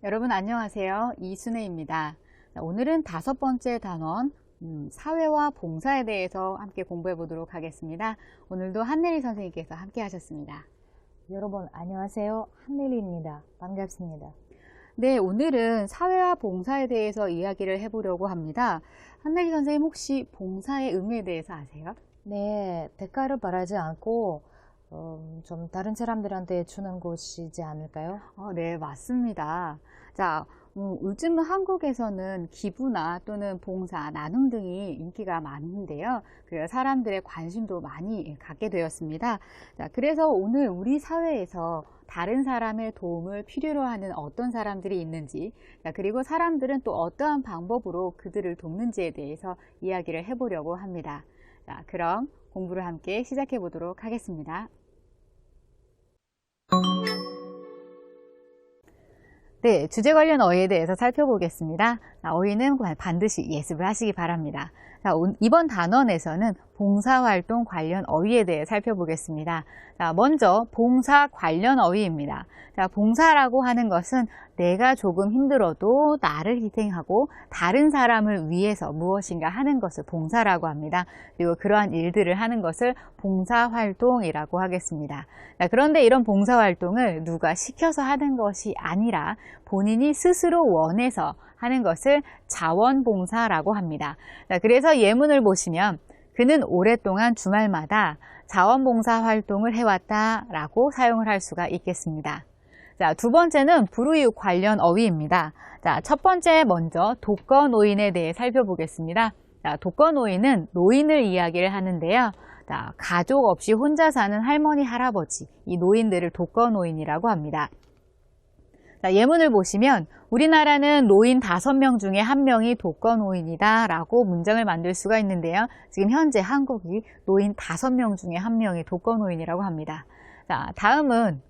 여러분 안녕하세요. 이순혜입니다. 오늘은 5번째 단원 사회와 봉사에 대해서 함께 공부해 보도록 하겠습니다. 오늘도 한내리 선생님께서 함께 하셨습니다. 여러분 안녕하세요. 한내리입니다. 반갑습니다. 네, 오늘은 사회와 봉사에 대해서 이야기를 해보려고 합니다. 한내리 선생님 혹시 봉사의 의미에 대해서 아세요? 네, 대가를 바라지 않고 좀 다른 사람들한테 주는 것이지 않을까요? 네, 맞습니다. 자, 요즘 한국에서는 기부나 또는 봉사, 나눔 등이 인기가 많은데요. 그래서 사람들의 관심도 많이 갖게 되었습니다. 자, 그래서 오늘 우리 사회에서 다른 사람의 도움을 필요로 하는 어떤 사람들이 있는지, 자, 그리고 사람들은 또 어떠한 방법으로 그들을 돕는지에 대해서 이야기를 해보려고 합니다. 자, 그럼 공부를 함께 시작해 보도록 하겠습니다. 네, 주제 관련 어휘에 대해서 살펴보겠습니다. 어휘는 반드시 예습을 하시기 바랍니다. 자, 이번 단원에서는 봉사활동 관련 어휘에 대해 살펴보겠습니다. 자, 먼저 봉사 관련 어휘입니다. 자, 봉사라고 하는 것은 내가 조금 힘들어도 나를 희생하고 다른 사람을 위해서 무엇인가 하는 것을 봉사라고 합니다. 그리고 그러한 일들을 하는 것을 봉사활동이라고 하겠습니다. 자, 그런데 이런 봉사활동을 누가 시켜서 하는 것이 아니라 본인이 스스로 원해서 하는 것을 자원봉사라고 합니다. 자, 그래서 예문을 보시면 그는 오랫동안 주말마다 자원봉사 활동을 해왔다라고 사용을 할 수가 있겠습니다. 자, 두 번째는 불우이웃 관련 어휘입니다. 자, 첫 번째 먼저 독거노인에 대해 살펴보겠습니다. 자, 독거노인은 노인을 이야기를 하는데요. 자, 가족 없이 혼자 사는 할머니, 할아버지, 이 노인들을 독거노인이라고 합니다. 자, 예문을 보시면 우리나라는 노인 5명 중에 1명이 독거노인이다 라고 문장을 만들 수가 있는데요. 지금 현재 한국이 노인 5명 중에 1명이 독거노인이라고 합니다. 자, 다음은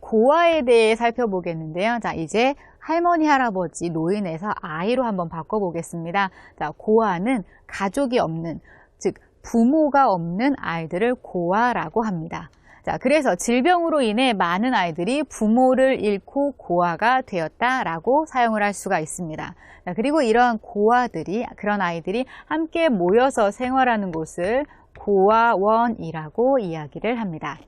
고아에 대해 살펴보겠는데요. 자, 이제 할머니, 할아버지, 노인에서 아이로 한번 바꿔보겠습니다. 자, 고아는 가족이 없는, 즉 부모가 없는 아이들을 고아라고 합니다. 자, 그래서 질병으로 인해 많은 아이들이 부모를 잃고 고아가 되었다라고 사용을 할 수가 있습니다. 자, 그리고 이러한 고아들이, 그런 아이들이 함께 모여서 생활하는 곳을 고아원이라고 이야기를 합니다.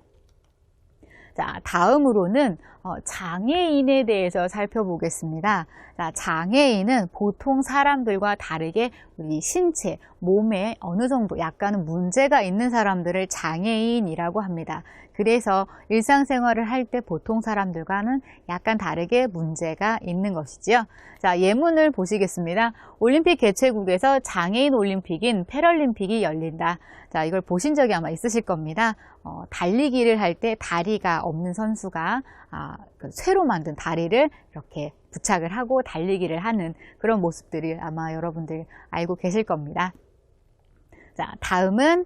자, 다음으로는 장애인에 대해서 살펴보겠습니다. 자, 장애인은 보통 사람들과 다르게 우리 신체, 몸에 어느 정도 약간은 문제가 있는 사람들을 장애인이라고 합니다. 그래서 일상생활을 할 때 보통 사람들과는 약간 다르게 문제가 있는 것이지요. 자, 예문을 보시겠습니다. 올림픽 개최국에서 장애인 올림픽인 패럴림픽이 열린다. 자, 이걸 보신 적이 아마 있으실 겁니다. 달리기를 할 때 다리가 없는 선수가 쇠로 만든 다리를 이렇게 부착을 하고 달리기를 하는 그런 모습들을 아마 여러분들 알고 계실 겁니다. 자, 다음은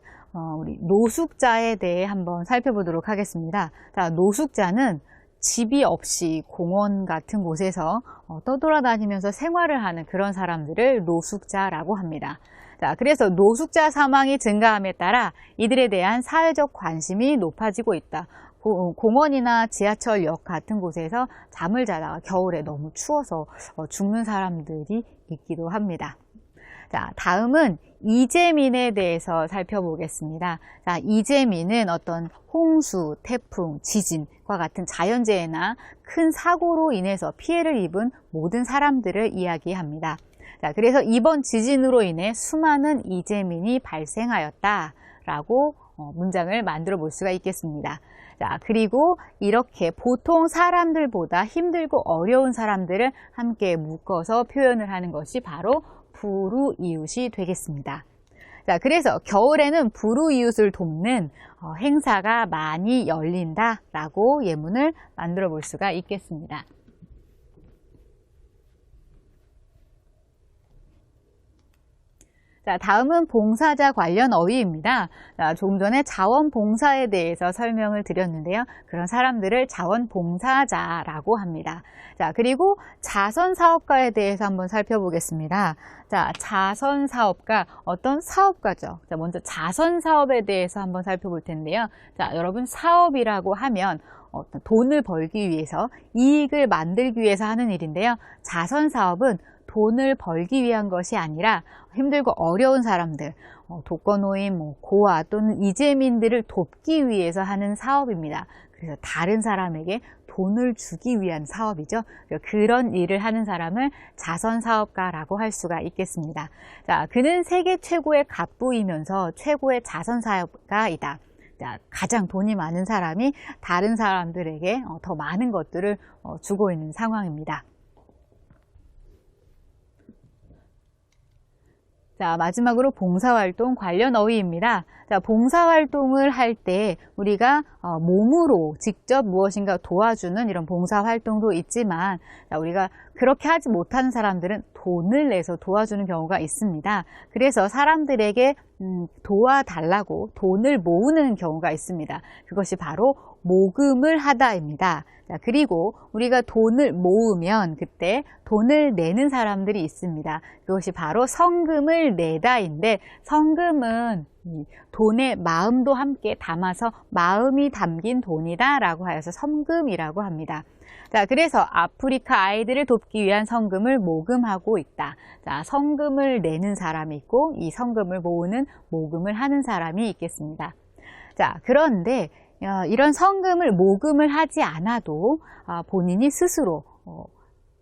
우리 노숙자에 대해 한번 살펴보도록 하겠습니다. 자, 노숙자는 집이 없이 공원 같은 곳에서 떠돌아다니면서 생활을 하는 그런 사람들을 노숙자라고 합니다. 자, 그래서 노숙자 사망이 증가함에 따라 이들에 대한 사회적 관심이 높아지고 있다. 공원이나 지하철역 같은 곳에서 잠을 자다가 겨울에 너무 추워서 죽는 사람들이 있기도 합니다. 자, 다음은 이재민에 대해서 살펴보겠습니다. 자, 이재민은 어떤 홍수, 태풍, 지진과 같은 자연재해나 큰 사고로 인해서 피해를 입은 모든 사람들을 이야기합니다. 자, 그래서 이번 지진으로 인해 수많은 이재민이 발생하였다라고 문장을 만들어 볼 수가 있겠습니다. 자, 그리고 이렇게 보통 사람들보다 힘들고 어려운 사람들을 함께 묶어서 표현을 하는 것이 바로 불우이웃이 되겠습니다. 자, 그래서 겨울에는 불우이웃을 돕는 행사가 많이 열린다라고 예문을 만들어 볼 수가 있겠습니다. 자, 다음은 봉사자 관련 어휘입니다. 자, 조금 전에 자원봉사에 대해서 설명을 드렸는데요. 그런 사람들을 자원봉사자라고 합니다. 자, 그리고 자선사업가에 대해서 한번 살펴보겠습니다. 자, 자선사업가, 어떤 사업가죠. 자, 먼저 자선사업에 대해서 한번 살펴볼 텐데요. 자, 여러분 사업이라고 하면 어떤 돈을 벌기 위해서, 이익을 만들기 위해서 하는 일인데요. 자선 사업은 돈을 벌기 위한 것이 아니라 힘들고 어려운 사람들, 독거노인, 고아 또는 이재민들을 돕기 위해서 하는 사업입니다. 그래서 다른 사람에게 돈을 주기 위한 사업이죠. 그런 일을 하는 사람을 자선사업가라고 할 수가 있겠습니다. 자, 그는 세계 최고의 갑부이면서 최고의 자선사업가이다. 자, 가장 돈이 많은 사람이 다른 사람들에게 더 많은 것들을 주고 있는 상황입니다. 자, 마지막으로 봉사활동 관련 어휘입니다. 자, 봉사활동을 할 때 우리가 몸으로 직접 무엇인가 도와주는 이런 봉사활동도 있지만, 자, 우리가 그렇게 하지 못하는 사람들은 돈을 내서 도와주는 경우가 있습니다. 그래서 사람들에게 도와달라고 돈을 모으는 경우가 있습니다. 그것이 바로 모금을 하다입니다. 자, 그리고 우리가 돈을 모으면 그때 돈을 내는 사람들이 있습니다. 그것이 바로 성금을 내다인데, 성금은 돈의 마음도 함께 담아서 마음이 담긴 돈이다 라고 하여서 성금이라고 합니다. 자, 그래서 아프리카 아이들을 돕기 위한 성금을 모금하고 있다. 자, 성금을 내는 사람이 있고 이 성금을 모으는 모금을 하는 사람이 있겠습니다. 자, 그런데 이런 성금을 모금을 하지 않아도 본인이 스스로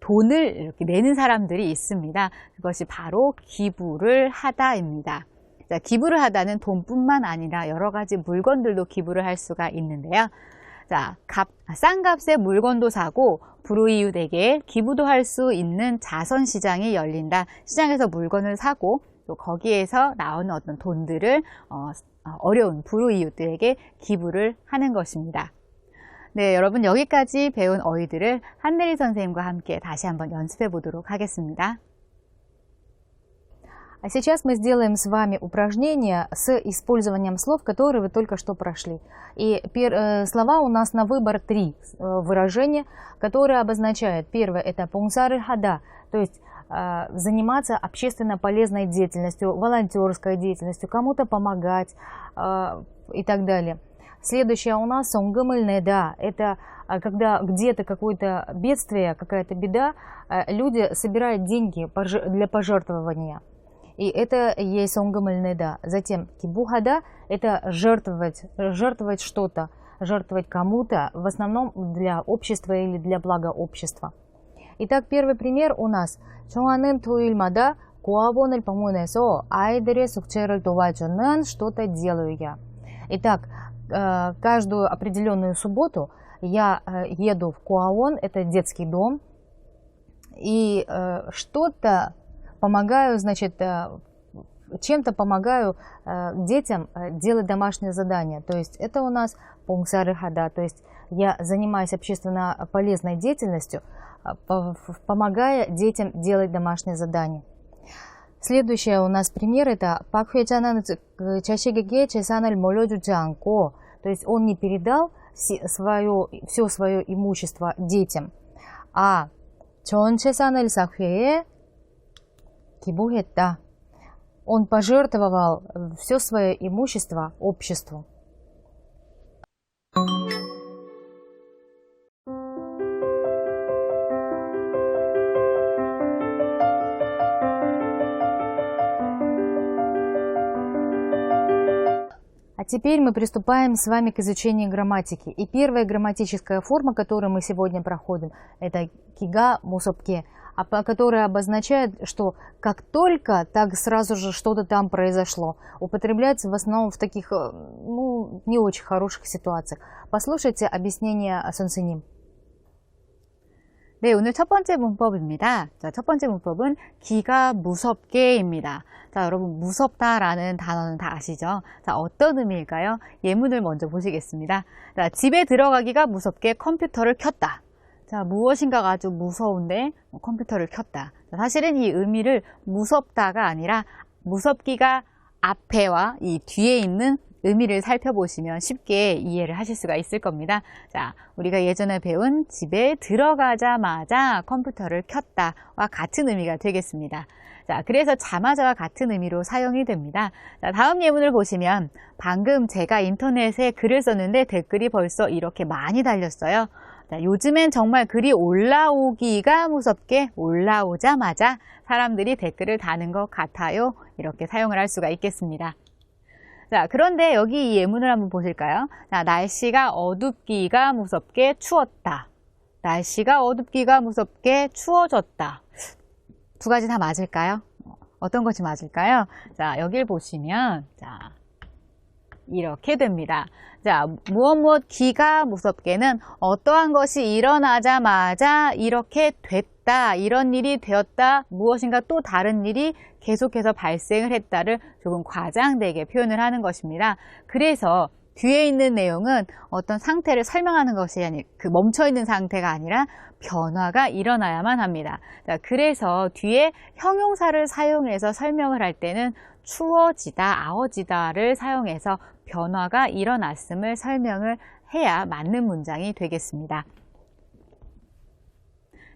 돈을 이렇게 내는 사람들이 있습니다. 그것이 바로 기부를 하다입니다. 자, 기부를 하다는 돈뿐만 아니라 여러 가지 물건들도 기부를 할 수가 있는데요. 자, 싼 값에 물건도 사고 불우이웃에게 기부도 할 수 있는 자선시장이 열린다. 시장에서 물건을 사고 또 거기에서 나오는 어떤 돈들을 어려운 불우이웃들에게 기부를 하는 것입니다. 네, 여러분 여기까지 배운 어휘들을 한대리 선생님과 함께 다시 한번 연습해 보도록 하겠습니다. А сейчас мы сделаем с вами упражнение с использованием слов, которые вы только что прошли. И слова у нас на выбор 3 выражения, которые обозначают. Первое – это пунсары хада, то есть заниматься общественно полезной деятельностью, волонтерской деятельностью, кому-то помогать и так далее. Следующее у нас сонгымыльнеда, это когда где-то какое-то бедствие, какая-то беда, люди собирают деньги для пожертвования. И это есть сонгымыльнеда. Затем кибухада – это жертвовать что-то, жертвовать кому-то, в основном для общества или для блага общества. Итак, первый пример у нас. 정하는 토요일마다 고아원을 방문해서 아이들의 숙제를 도와주는 что-то делаю я. Итак, каждую определенную субботу я еду в Коаон, это детский дом, и что-то помогаю, значит, чем-то помогаю детям делать домашнее задание. То есть это у нас пунсары хада, то есть я занимаюсь общественно полезной деятельностью, помогая детям делать домашнее задание. Следующее у нас пример это Пак Хвечанан 자식에게 재산을 물려주지 않고, то есть он не передал все свое имущество детям, а 전 재산을 사회에 기부했다. Он пожертвовал все свое имущество обществу. А теперь мы приступаем с вами к изучению грамматики. И первая грамматическая форма, которую мы сегодня проходим, это кига мусопке, которая обозначает, что как только, так сразу же что-то там произошло. Употребляется в основном в таких, не очень хороших ситуациях. Послушайте объяснение 선생님. 네, 오늘 첫 번째 문법입니다. 자, 첫 번째 문법은 기가 무섭게입니다. 자, 여러분 무섭다라는 단어는 다 아시죠? 자, 어떤 의미일까요? 예문을 먼저 보시겠습니다. 자, 집에 들어가기가 무섭게 컴퓨터를 켰다. 자, 무엇인가가 아주 무서운데 컴퓨터를 켰다. 자, 사실은 이 의미를 무섭다가 아니라 무섭기가 앞에와 이 뒤에 있는 의미를 살펴보시면 쉽게 이해를 하실 수가 있을 겁니다. 자, 우리가 예전에 배운 집에 들어가자마자 컴퓨터를 켰다와 같은 의미가 되겠습니다. 자, 그래서 자마자와 같은 의미로 사용이 됩니다. 자, 다음 예문을 보시면 방금 제가 인터넷에 글을 썼는데 댓글이 벌써 이렇게 많이 달렸어요. 자, 요즘엔 정말 글이 올라오기가 무섭게 올라오자마자 사람들이 댓글을 다는 것 같아요. 이렇게 사용을 할 수가 있겠습니다. 자, 그런데 여기 이 예문을 한번 보실까요? 자, 날씨가 어둡기가 무섭게 추웠다. 날씨가 어둡기가 무섭게 추워졌다. 두 가지 다 맞을까요? 어떤 것이 맞을까요? 자, 여길 보시면, 자, 이렇게 됩니다. 자, 무엇 기가 무섭게는 어떠한 것이 일어나자마자 이렇게 됐다, 이런 일이 되었다, 무엇인가 또 다른 일이 계속해서 발생을 했다를 조금 과장되게 표현을 하는 것입니다. 그래서 뒤에 있는 내용은 어떤 상태를 설명하는 것이 아니, 멈춰있는 상태가 아니라 변화가 일어나야만 합니다. 자, 그래서 뒤에 형용사를 사용해서 설명을 할 때는 추워지다, 아워지다를 사용해서 변화가 일어났음을 설명을 해야 맞는 문장이 되겠습니다.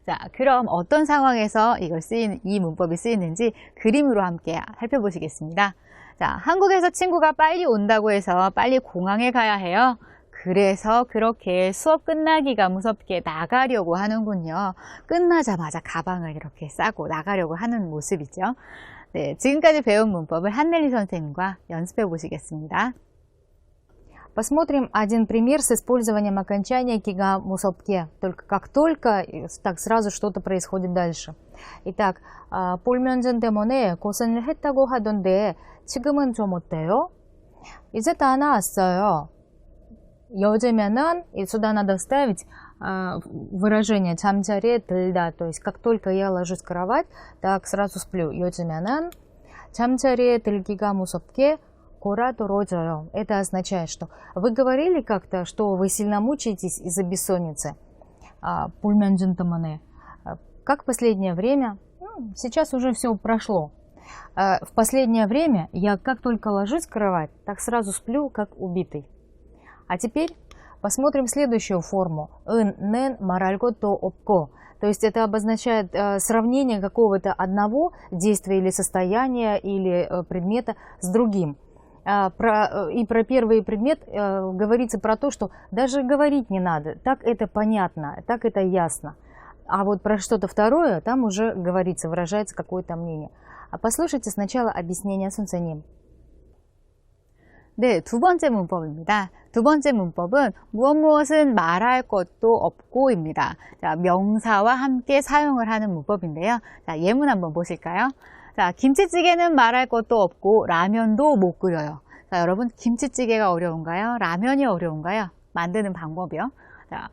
자, 그럼 어떤 상황에서 이 문법이 쓰이는지 그림으로 함께 살펴보시겠습니다. 자, 한국에서 친구가 빨리 온다고 해서 빨리 공항에 가야 해요. 그래서 그렇게 수업 끝나기가 무섭게 나가려고 하는군요. 끝나자마자 가방을 이렇게 싸고 나가려고 하는 모습이죠. 네, 지금까지 배운 문법을 한넬리 선생님과 연습해 보시겠습니다. Посмотрим один пример с использованием окончания 기가 무섭게. Как только, так сразу что-то происходит дальше. Итак, пол면전 때문에 고생을 했다고 하던데 지금은 좀 어때요? 이제 다 나았어요. 요즘에는, и сюда надо вставить выражение 잠자리에 들다. То есть, как только я ложусь в кровать, так сразу сплю. 요즘에는 잠자리에 들기가 무섭게 кора 떨어져요. Это означает, что вы говорили как-то, что вы сильно мучаетесь из-за бессонницы. пол면전 때문에. Как в последнее время? Сейчас уже все прошло. В последнее время я как только ложусь в кровать, так сразу сплю, как убитый. А теперь посмотрим следующую форму. 은, 는, 말할 것도 없고. То есть это обозначает сравнение какого-то одного действия или состояния или предмета с другим. И про первый предмет говорится про то, что даже говорить не надо. Так это понятно, так это ясно. А вот про что-то второе, там уже говорится, выражается какое-то мнение. А послушайте сначала объяснение 선생님. 네, 두 번째 문법입니다. 두 번째 문법은 무엇은 말할 것도 없고입니다. 자, 명사와 함께 사용을 하는 문법인데요. 자, 예문 한번 보실까요? 자, 김치찌개는 말할 것도 없고 라면도 못 끓여요. 자, 여러분, 김치찌개가 어려운가요? 라면이 어려운가요? 만드는 방법이요. 자,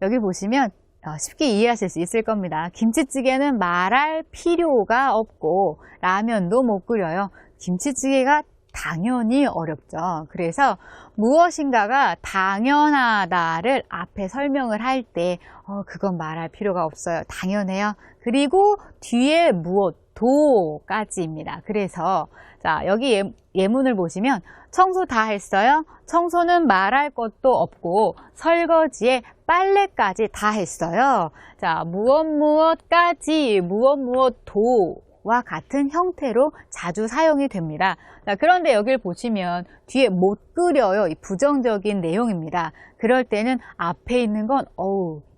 여기 보시면 쉽게 이해하실 수 있을 겁니다. 김치찌개는 말할 필요가 없고 라면도 못 끓여요. 김치찌개가 당연히 어렵죠. 그래서 무엇인가가 당연하다를 앞에 설명을 할 때 그건 말할 필요가 없어요. 당연해요. 그리고 뒤에 무엇도까지입니다. 그래서 자, 여기 예문을 보시면 청소 다 했어요? 청소는 말할 것도 없고 설거지에 빨래까지 다 했어요. 자, 무엇까지 무엇도와 같은 형태로 자주 사용이 됩니다. 자, 그런데 여기를 보시면 뒤에 못 끓여요. 이 부정적인 내용입니다. 그럴 때는 앞에 있는 건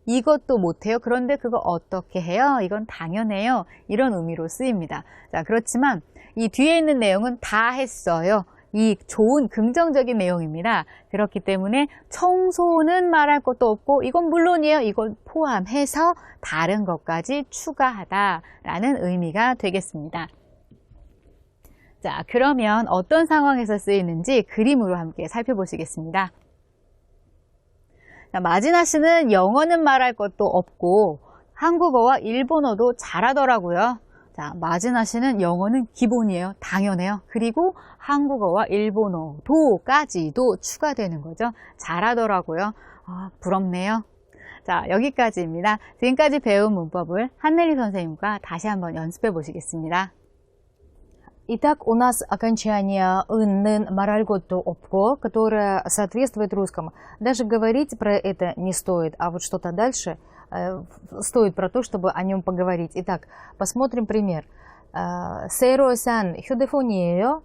이것도 못해요. 그런데 그거 어떻게 해요? 이건 당연해요. 이런 의미로 쓰입니다. 자, 그렇지만 이 뒤에 있는 내용은 다 했어요. 이 좋은 긍정적인 내용입니다. 그렇기 때문에 청소는 말할 것도 없고 이건 물론이에요. 이걸 포함해서 다른 것까지 추가하다라는 의미가 되겠습니다. 자, 그러면 어떤 상황에서 쓰이는지 그림으로 함께 살펴보시겠습니다. 자, 마지나 씨는 영어는 말할 것도 없고 한국어와 일본어도 잘하더라고요. 자, 마지나 씨는 영어는 기본이에요. 당연해요. 그리고 한국어와 일본어도까지도 추가되는 거죠. 잘하더라고요. 부럽네요. 자, 여기까지입니다. 지금까지 배운 문법을 한넬리 선생님과 다시 한번 연습해 보시겠습니다. Итак, у нас окончание ын, нын, 말할 것도 없고, которое соответствует русскому. Даже говорить про это не стоит, а вот что-то дальше стоит про то, чтобы о нем поговорить. Итак, посмотрим пример. 새로 산 휴대폰이에요?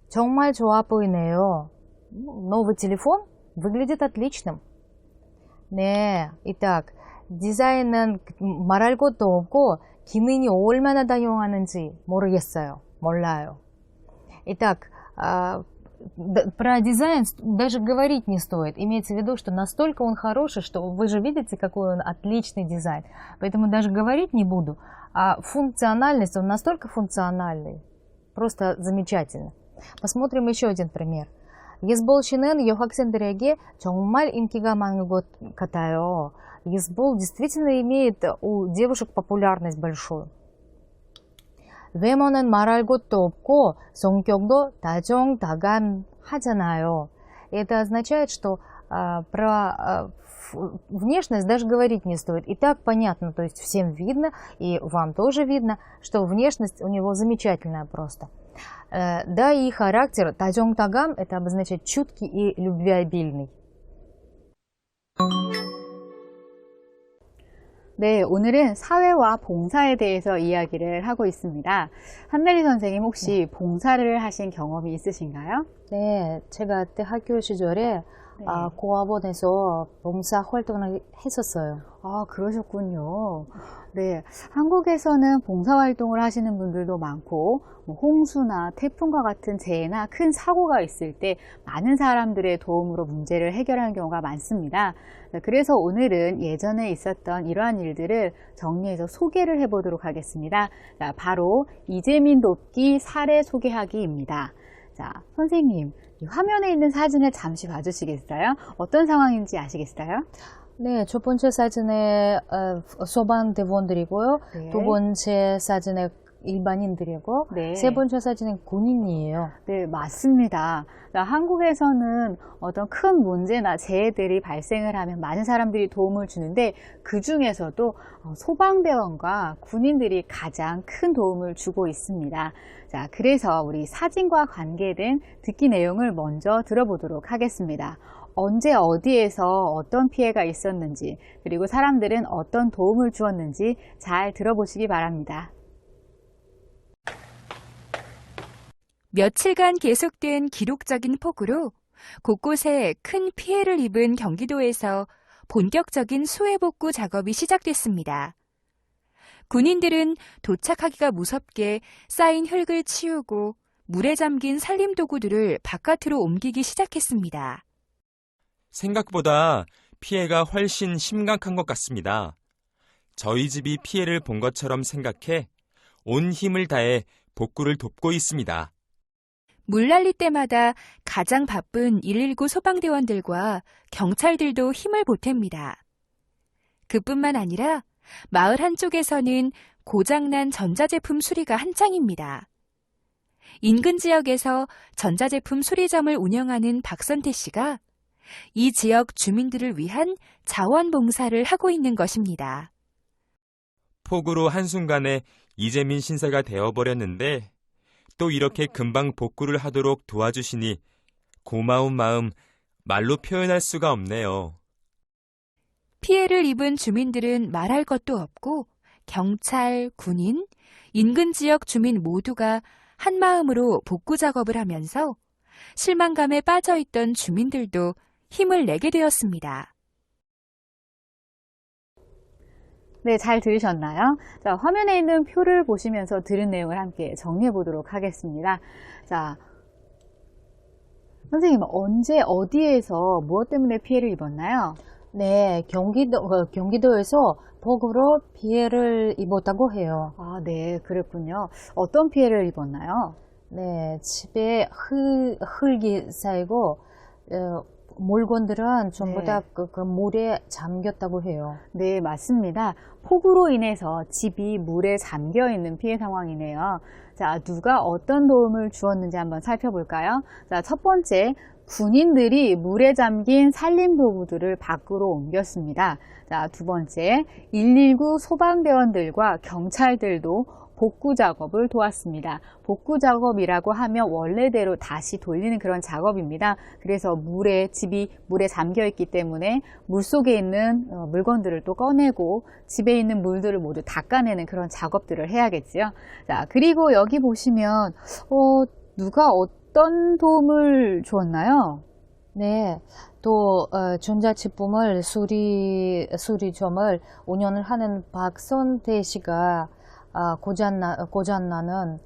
정말 좋아 보이네요. Новый телефон выглядит отличным. 네, итак, 디자인은 말할 것도 없고 기능이 얼마나 다양한지 모르겠어요. 몰라요. Итак, про дизайн даже говорить не стоит. Имеется в виду, что настолько он хороший, что вы же видите, какой он отличный дизайн. Поэтому даже говорить не буду. А функциональность, он настолько функциональный. Просто замечательно. Посмотрим еще один пример. 예스볼씨는 여학생들에게 정말 인기가 많은 것 같아요. 예스볼 действительно имеет у девушек популярность большую. 외모는 말할 것도 없고 성격도 다정다감하잖아요. Это означает, что про внешность даже говорить не стоит. И так понятно, то есть всем видно, и вам тоже видно, что внешность у него замечательная просто. Да, и характер 다정다감, это обозначает чуткий и любвеобильный. 네, 오늘은 사회와 봉사에 대해서 이야기를 하고 있습니다. 한메리 선생님 혹시 봉사를 하신 경험이 있으신가요? 네, 제가 그때 학교 시절에 고아원에서 봉사 활동을 했었어요. 아, 그러셨군요. 네, 한국에서는 봉사활동을 하시는 분들도 많고 홍수나 태풍과 같은 재해나 큰 사고가 있을 때 많은 사람들의 도움으로 문제를 해결하는 경우가 많습니다. 그래서 오늘은 예전에 있었던 이러한 일들을 정리해서 소개를 해보도록 하겠습니다. 자, 바로 이재민 돕기 사례 소개하기입니다. 자, 선생님, 이 화면에 있는 사진을 잠시 봐주시겠어요? 어떤 상황인지 아시겠어요? 네, 첫 번째 사진에 소방대원들이고요. 네. 두 번째 사진에 일반인들이고, 네. 세 번째 사진은 군인이에요. 네, 맞습니다. 한국에서는 어떤 큰 문제나 재해들이 발생을 하면 많은 사람들이 도움을 주는데 그 중에서도 소방대원과 군인들이 가장 큰 도움을 주고 있습니다. 자, 그래서 우리 사진과 관계된 듣기 내용을 먼저 들어보도록 하겠습니다. 언제 어디에서 어떤 피해가 있었는지, 그리고 사람들은 어떤 도움을 주었는지 잘 들어보시기 바랍니다. 며칠간 계속된 기록적인 폭우로 곳곳에 큰 피해를 입은 경기도에서 본격적인 수해복구 작업이 시작됐습니다. 군인들은 도착하기가 무섭게 쌓인 흙을 치우고 물에 잠긴 살림도구들을 바깥으로 옮기기 시작했습니다. 생각보다 피해가 훨씬 심각한 것 같습니다. 저희 집이 피해를 본 것처럼 생각해 온 힘을 다해 복구를 돕고 있습니다. 물난리 때마다 가장 바쁜 119 소방대원들과 경찰들도 힘을 보탭니다. 그뿐만 아니라 마을 한쪽에서는 고장난 전자제품 수리가 한창입니다. 인근 지역에서 전자제품 수리점을 운영하는 박선태 씨가 이 지역 주민들을 위한 자원봉사를 하고 있는 것입니다. 폭우로 한순간에 이재민 신세가 되어버렸는데 또 이렇게 금방 복구를 하도록 도와주시니 고마운 마음 말로 표현할 수가 없네요. 피해를 입은 주민들은 말할 것도 없고 경찰, 군인, 인근 지역 주민 모두가 한마음으로 복구 작업을 하면서 실망감에 빠져있던 주민들도 힘을 내게 되었습니다. 네, 잘 들으셨나요? 자, 화면에 있는 표를 보시면서 들은 내용을 함께 정리해 보도록 하겠습니다. 자, 선생님, 언제 어디에서 무엇 때문에 피해를 입었나요? 네, 경기도에서 폭우로 피해를 입었다고 해요. 아, 네, 그랬군요. 어떤 피해를 입었나요? 네, 집에 흙이 쌓이고 물건들은 전부 다 그 물에 잠겼다고 해요. 네, 맞습니다. 폭우로 인해서 집이 물에 잠겨 있는 피해 상황이네요. 자, 누가 어떤 도움을 주었는지 한번 살펴볼까요? 자, 첫 번째, 군인들이 물에 잠긴 살림도구들을 밖으로 옮겼습니다. 자, 두 번째, 119 소방대원들과 경찰들도 복구 작업을 도왔습니다. 복구 작업이라고 하면 원래대로 다시 돌리는 그런 작업입니다. 그래서 집이 물에 잠겨 있기 때문에 물속에 있는 물건들을 또 꺼내고 집에 있는 물들을 모두 닦아내는 그런 작업들을 해야겠지요. 자, 그리고 여기 보시면 누가 어떤 도움을 주었나요? 네, 또 전자제품을 수리점을 운영을 하는 박선태 씨가 고장나는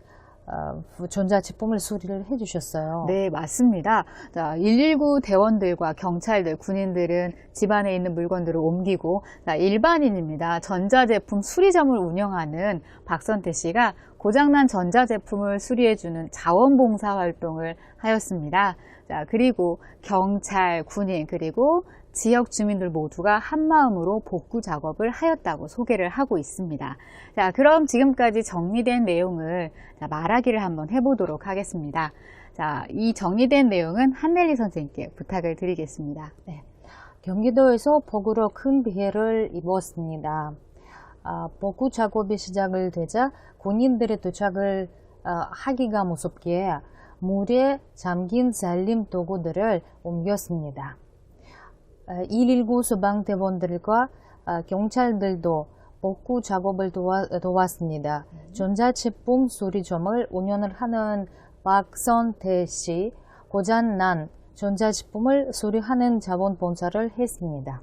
전자제품을 수리를 해주셨어요. 네, 맞습니다. 자, 119 대원들과 경찰들, 군인들은 집안에 있는 물건들을 옮기고, 일반인입니다. 전자제품 수리점을 운영하는 박선태 씨가 고장난 전자제품을 수리해주는 자원봉사 활동을 하였습니다. 자, 그리고 경찰, 군인, 그리고 지역 주민들 모두가 한마음으로 복구 작업을 하였다고 소개를 하고 있습니다. 자, 그럼 지금까지 정리된 내용을 말하기를 한번 해보도록 하겠습니다. 자, 이 정리된 내용은 한넬리 선생님께 부탁을 드리겠습니다. 네. 경기도에서 폭우로 큰 피해를 입었습니다. 복구 작업이 시작을 되자 군인들의 도착을 하기가 무섭기에 물에 잠긴 살림 도구들을 옮겼습니다. 119 소방대원들과 경찰들도 복구 작업을 도왔습니다. 전자제품 수리점을 운영을 하는 박선태 씨, 고장난 전자제품을 수리하는 자원봉사를 했습니다.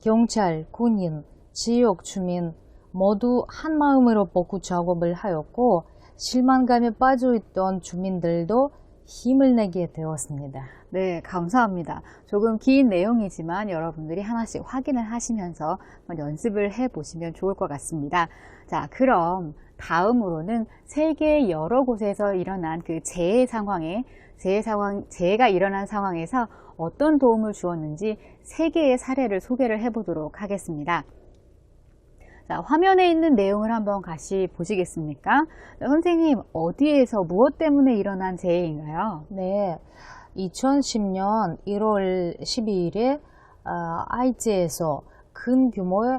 경찰, 군인, 지역 주민 모두 한마음으로 복구 작업을 하였고 실망감에 빠져있던 주민들도 힘을 내게 되었습니다. 네, 감사합니다. 조금 긴 내용이지만 여러분들이 하나씩 확인을 하시면서 연습을 해보시면 좋을 것 같습니다. 자, 그럼 다음으로는 세계 여러 곳에서 일어난 그 재해가 일어난 상황에서 어떤 도움을 주었는지 3개의 사례를 소개를 해보도록 하겠습니다. 자, 화면에 있는 내용을 한번 같이 보시겠습니까? 선생님, 어디에서 무엇 때문에 일어난 재해인가요? 네, 2010년 1월 12일에 하이티에서 큰 규모의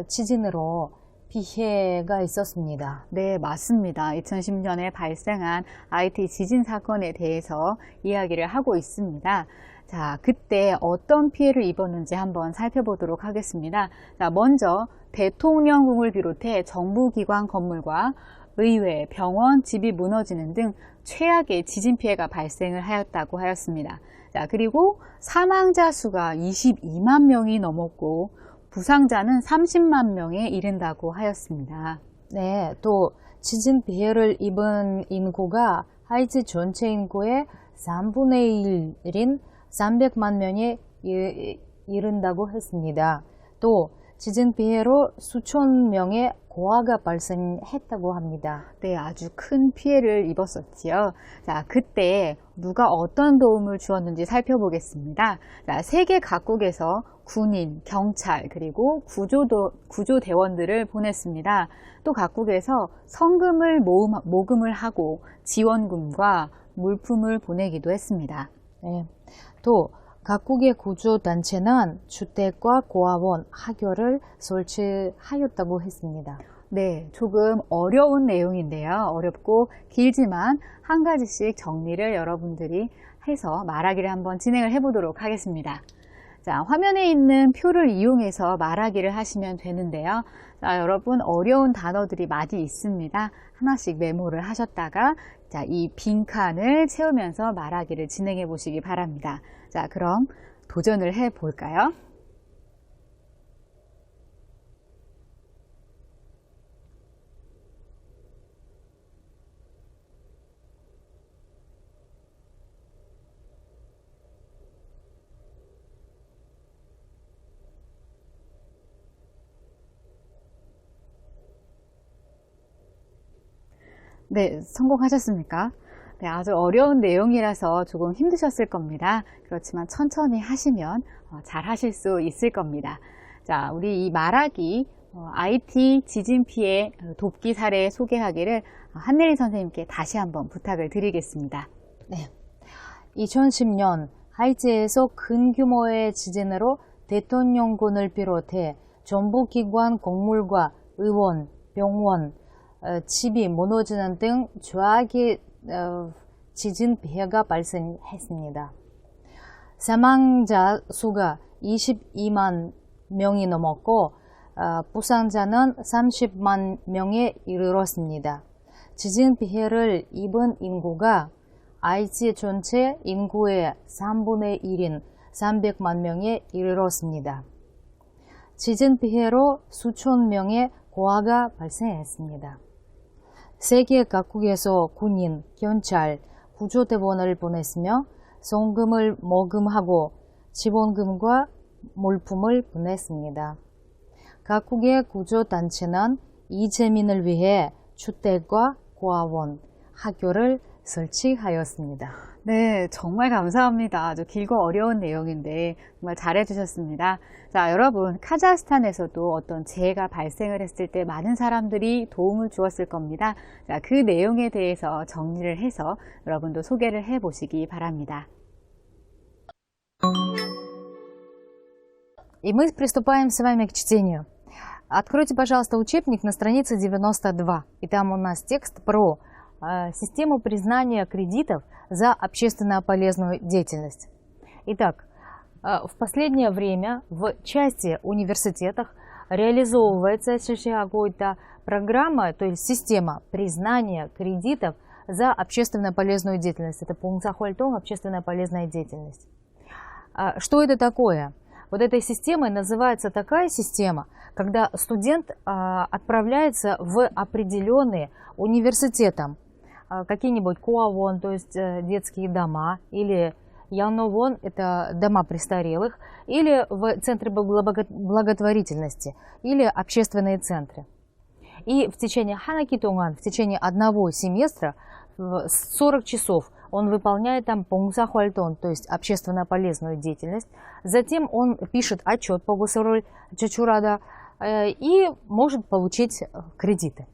지진으로 피해가 있었습니다. 네, 맞습니다. 2010년에 발생한 하이티 지진 사건에 대해서 이야기를 하고 있습니다. 자, 그때 어떤 피해를 입었는지 한번 살펴보도록 하겠습니다. 자, 먼저 대통령궁을 비롯해 정부기관 건물과 의회, 병원, 집이 무너지는 등 최악의 지진 피해가 발생을 하였다고 하였습니다. 자, 그리고 사망자 수가 22만 명이 넘었고 부상자는 30만 명에 이른다고 하였습니다. 네, 또 지진 피해를 입은 인구가 하이티 전체 인구의 3분의 1인 300만 명에 이른다고 했습니다. 또 지진 피해로 수천 명의 고아가 발생했다고 합니다. 네, 아주 큰 피해를 입었었지요. 자, 그때 누가 어떤 도움을 주었는지 살펴보겠습니다. 자, 세계 각국에서 군인, 경찰, 그리고 구조대원들을 보냈습니다. 또 각국에서 성금을 모금을 하고 지원금과 물품을 보내기도 했습니다. 네. 또 각국의 구조단체는 주택과 고아원, 학교를 설치하였다고 했습니다. 네, 조금 어려운 내용인데요. 어렵고 길지만 한 가지씩 정리를 여러분들이 해서 말하기를 한번 진행을 해보도록 하겠습니다. 자, 화면에 있는 표를 이용해서 말하기를 하시면 되는데요. 자, 여러분 어려운 단어들이 많이 있습니다. 하나씩 메모를 하셨다가 자, 이 빈칸을 채우면서 말하기를 진행해 보시기 바랍니다. 자, 그럼 도전을 해 볼까요? 네, 성공하셨습니까? 네, 아주 어려운 내용이라서 조금 힘드셨을 겁니다. 그렇지만 천천히 하시면 잘 하실 수 있을 겁니다. 자, 우리 이 말하기 IT 지진 피해 돕기 사례 소개하기를 한내리 선생님께 다시 한번 부탁을 드리겠습니다. 네. 2010년 하이티에서 큰 규모의 지진으로 대통령궁을 비롯해 정부기관 건물과 의원, 병원, 집이 무너지는 등 최악의 지진 피해가 발생했습니다. 사망자 수가 22만 명이 넘었고 부상자는 30만 명에 이르렀습니다. 지진 피해를 입은 인구가 아이치 전체 인구의 3분의 1인 300만 명에 이르렀습니다. 지진 피해로 수천 명의 고아가 발생했습니다. 세계 각국에서 군인, 경찰, 구조대원을 보냈으며 성금을 모금하고 지원금과 물품을 보냈습니다. 각국의 구조단체는 이재민을 위해 주택과 고아원, 학교를 설치하였습니다. 네, 정말 감사합니다. 아주 길고 어려운 내용인데 정말 잘해주셨습니다. 자, 여러분, 카자흐스탄에서도 어떤 재해가 발생을 했을 때 많은 사람들이 도움을 주었을 겁니다. 자, 그 내용에 대해서 정리를 해서 여러분도 소개를 해보시기 바랍니다. И мы приступаем с вами к чтению. Откройте, пожалуйста, учебник на странице 92. И там у нас текст про систему признания кредитов за общественно полезную деятельность. Итак, в последнее время в части университетах реализовывается какая-то программа, то есть система признания кредитов за общественно полезную деятельность. Это 봉사활동, общественно полезная деятельность. Что это такое? Вот этой системой называется такая система, когда студент отправляется в определенные университетом, какие-нибудь коавон, то есть детские дома, или яновон, это дома престарелых, или в центры благотворительности, или общественные центры. И в течение ханаки тонган, в течение одного семестра, 40 часов он выполняет там 봉사활동, то есть общественно полезную деятельность. Затем он пишет отчет по госроль Чачурада и может получить кредиты.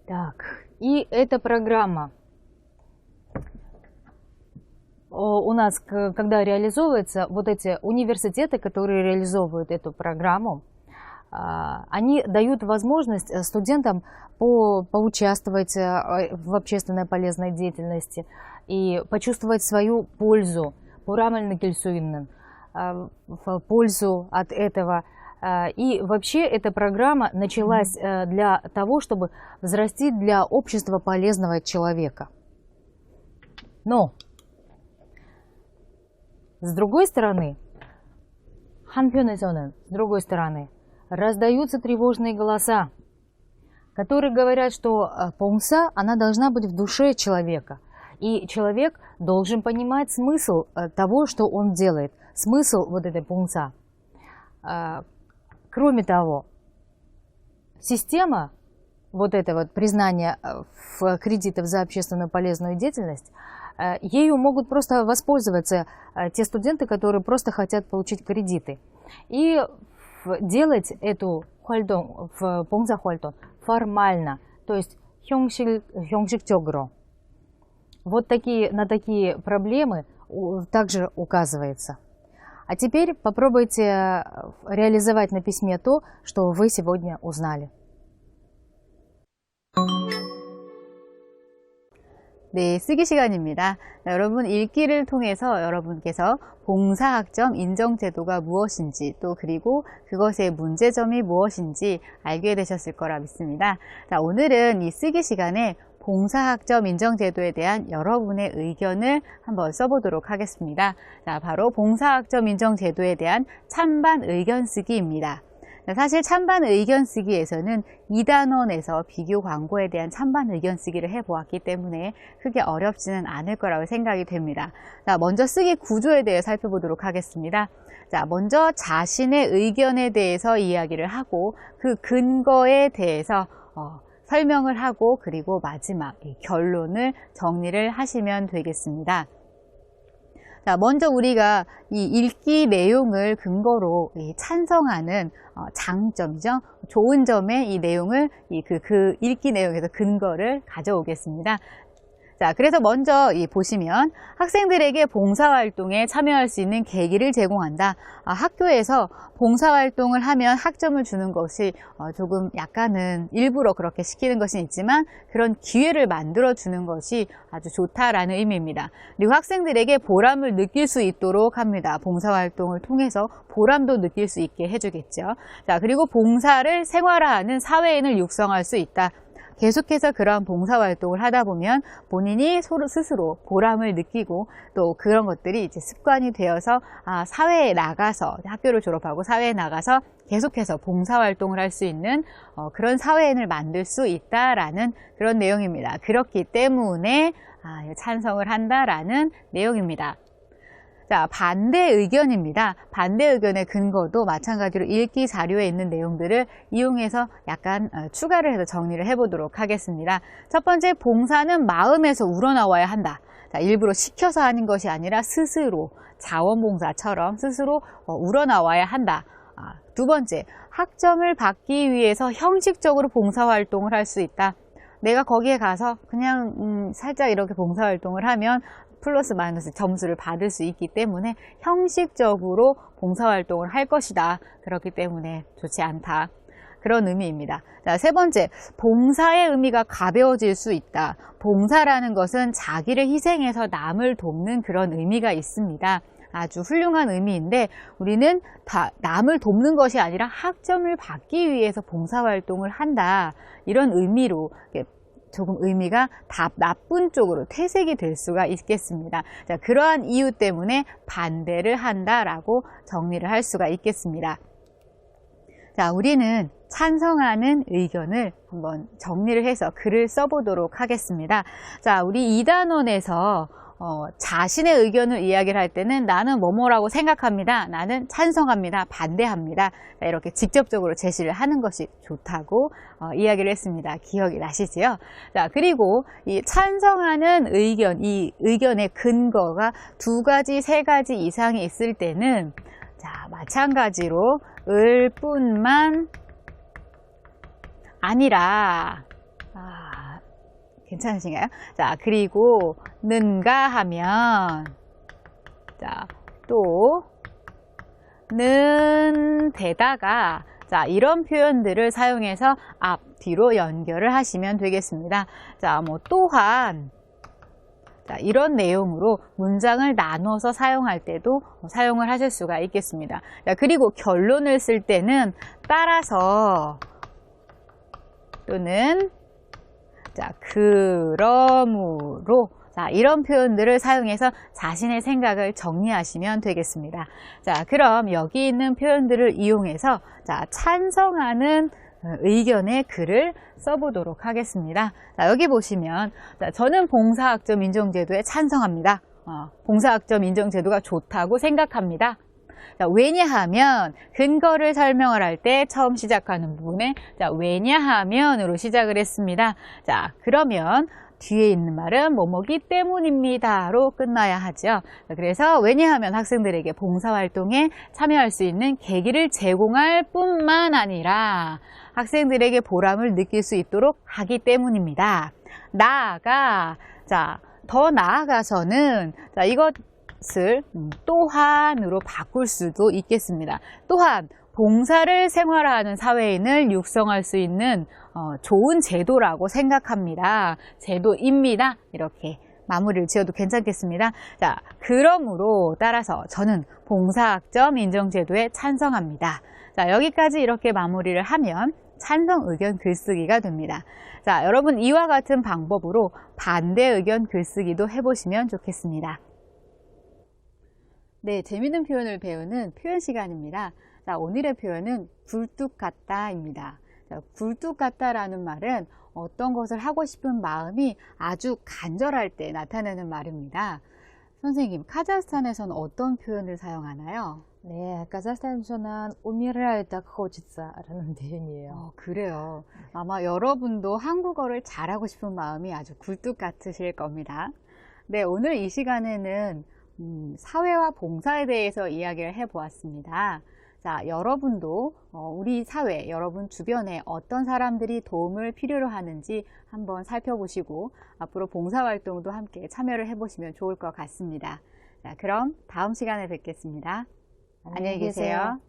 Так, и эта программа у нас, когда реализовывается, вот эти университеты, которые реализовывают эту программу, они дают возможность студентам поучаствовать в общественной полезной деятельности и почувствовать свою пользу, пользу от этого. И вообще эта программа началась для того, чтобы взрастить для общества полезного человека. Но с другой стороны, с другой стороны, раздаются тревожные голоса, которые говорят, что 봉사, она должна быть в душе человека. И человек должен понимать смысл того, что он делает, смысл вот этой 봉사. Кроме того, система вот это вот признания кредитов за общественно полезную деятельность, ею могут просто воспользоваться те студенты, которые просто хотят получить кредиты. И делать эту 활동, 봉사활동 формально, то есть 형식적으로. Вот на такие проблемы также указывается. А теперь попробуйте реализовать на письме то, что вы сегодня узнали. 네, 쓰기 시간입니다. 여러분 읽기를 통해서 여러분께서 봉사학점 인정제도가 무엇인지 또 그리고 그것의 문제점이 무엇인지 알게 되셨을 거라 믿습니다. 자, 오늘은 이 쓰기 시간에 봉사학점 인정제도에 대한 여러분의 의견을 한번 써보도록 하겠습니다. 자, 바로 봉사학점 인정제도에 대한 찬반 의견 쓰기입니다. 사실 찬반 의견 쓰기에서는 2단원에서 비교 광고에 대한 찬반 의견 쓰기를 해보았기 때문에 크게 어렵지는 않을 거라고 생각이 됩니다. 자, 먼저 쓰기 구조에 대해 살펴보도록 하겠습니다. 자, 먼저 자신의 의견에 대해서 이야기를 하고 그 근거에 대해서 설명을 하고 그리고 마지막 결론을 정리를 하시면 되겠습니다. 자, 먼저 우리가 이 읽기 내용을 근거로 찬성하는 장점이죠. 좋은 점의 이 내용을 그 읽기 내용에서 근거를 가져오겠습니다. 자, 그래서 먼저 보시면 학생들에게 봉사활동에 참여할 수 있는 계기를 제공한다. 학교에서 봉사활동을 하면 학점을 주는 것이 조금 약간은 일부러 그렇게 시키는 것은 있지만 그런 기회를 만들어 주는 것이 아주 좋다라는 의미입니다. 그리고 학생들에게 보람을 느낄 수 있도록 합니다. 봉사활동을 통해서 보람도 느낄 수 있게 해주겠죠. 자, 그리고 봉사를 생활화하는 사회인을 육성할 수 있다. 계속해서 그런 봉사활동을 하다 보면 본인이 스스로 보람을 느끼고 또 그런 것들이 이제 습관이 되어서 사회에 나가서 학교를 졸업하고 사회에 나가서 계속해서 봉사활동을 할 수 있는 그런 사회인을 만들 수 있다라는 그런 내용입니다. 그렇기 때문에 찬성을 한다라는 내용입니다. 자, 반대 의견입니다. 반대 의견의 근거도 마찬가지로 읽기 자료에 있는 내용들을 이용해서 약간 추가를 해서 정리를 해보도록 하겠습니다. 첫 번째, 봉사는 마음에서 우러나와야 한다. 자, 일부러 시켜서 하는 것이 아니라 스스로 자원봉사처럼 스스로 우러나와야 한다. 두 번째, 학점을 받기 위해서 형식적으로 봉사활동을 할 수 있다. 내가 거기에 가서 그냥 살짝 이렇게 봉사활동을 하면 플러스 마이너스 점수를 받을 수 있기 때문에 형식적으로 봉사활동을 할 것이다. 그렇기 때문에 좋지 않다. 그런 의미입니다. 자, 세 번째, 봉사의 의미가 가벼워질 수 있다. 봉사라는 것은 자기를 희생해서 남을 돕는 그런 의미가 있습니다. 아주 훌륭한 의미인데 우리는 남을 돕는 것이 아니라 학점을 받기 위해서 봉사활동을 한다. 이런 의미로 조금 의미가 나쁜 쪽으로 퇴색이 될 수가 있겠습니다. 자, 그러한 이유 때문에 반대를 한다라고 정리를 할 수가 있겠습니다. 자, 우리는 찬성하는 의견을 한번 정리를 해서 글을 써보도록 하겠습니다. 자, 우리 2단원에서 자신의 의견을 이야기를 할 때는 나는 뭐뭐라고 생각합니다. 나는 찬성합니다. 반대합니다. 자, 이렇게 직접적으로 제시를 하는 것이 좋다고 이야기를 했습니다. 기억이 나시지요? 자, 그리고 이 찬성하는 의견, 이 의견의 근거가 2가지, 3가지 이상이 있을 때는 자, 마찬가지로 을 뿐만 아니라 괜찮으신가요? 자, 그리고 는가 하면 자, 또 는 데다가 자, 이런 표현들을 사용해서 앞, 뒤로 연결을 하시면 되겠습니다. 자, 또한 자, 이런 내용으로 문장을 나눠서 사용할 때도 사용을 하실 수가 있겠습니다. 자, 그리고 결론을 쓸 때는 따라서 또는 자, 그러므로 자, 이런 표현들을 사용해서 자신의 생각을 정리하시면 되겠습니다. 자, 그럼 여기 있는 표현들을 이용해서 자, 찬성하는 의견의 글을 써보도록 하겠습니다. 자, 여기 보시면 자, 저는 봉사학점 인정제도에 찬성합니다. 봉사학점 인정제도가 좋다고 생각합니다. 자, 왜냐하면 근거를 설명을 할 때 처음 시작하는 부분에 자, 왜냐하면으로 시작을 했습니다. 자, 그러면 뒤에 있는 말은 뭐뭐기 때문입니다로 끝나야 하죠. 그래서 왜냐하면 학생들에게 봉사활동에 참여할 수 있는 계기를 제공할 뿐만 아니라 학생들에게 보람을 느낄 수 있도록 하기 때문입니다. 더 나아가서는 자, 이것을 또한으로 바꿀 수도 있겠습니다. 또한 봉사를 생활화하는 사회인을 육성할 수 있는 좋은 제도라고 생각합니다. 제도입니다. 이렇게 마무리를 지어도 괜찮겠습니다. 자, 그러므로 따라서 저는 봉사학점 인정제도에 찬성합니다. 자, 여기까지 이렇게 마무리를 하면 찬성 의견 글쓰기가 됩니다. 자, 여러분 이와 같은 방법으로 반대 의견 글쓰기도 해보시면 좋겠습니다. 네, 재미있는 표현을 배우는 표현 시간입니다. 자, 오늘의 표현은 굴뚝 같다입니다. 자, 굴뚝 같다라는 말은 어떤 것을 하고 싶은 마음이 아주 간절할 때 나타내는 말입니다. 선생님, 카자흐스탄에서는 어떤 표현을 사용하나요? 네, 카자흐스탄에서는 умираю так хочется 라는 표현이에요. 그래요. 아마 여러분도 한국어를 잘하고 싶은 마음이 아주 굴뚝 같으실 겁니다. 네, 오늘 이 시간에는 사회와 봉사에 대해서 이야기를 해보았습니다. 자, 여러분도 우리 사회, 여러분 주변에 어떤 사람들이 도움을 필요로 하는지 한번 살펴보시고 앞으로 봉사활동도 함께 참여를 해보시면 좋을 것 같습니다. 자, 그럼 다음 시간에 뵙겠습니다. 안녕히 계세요.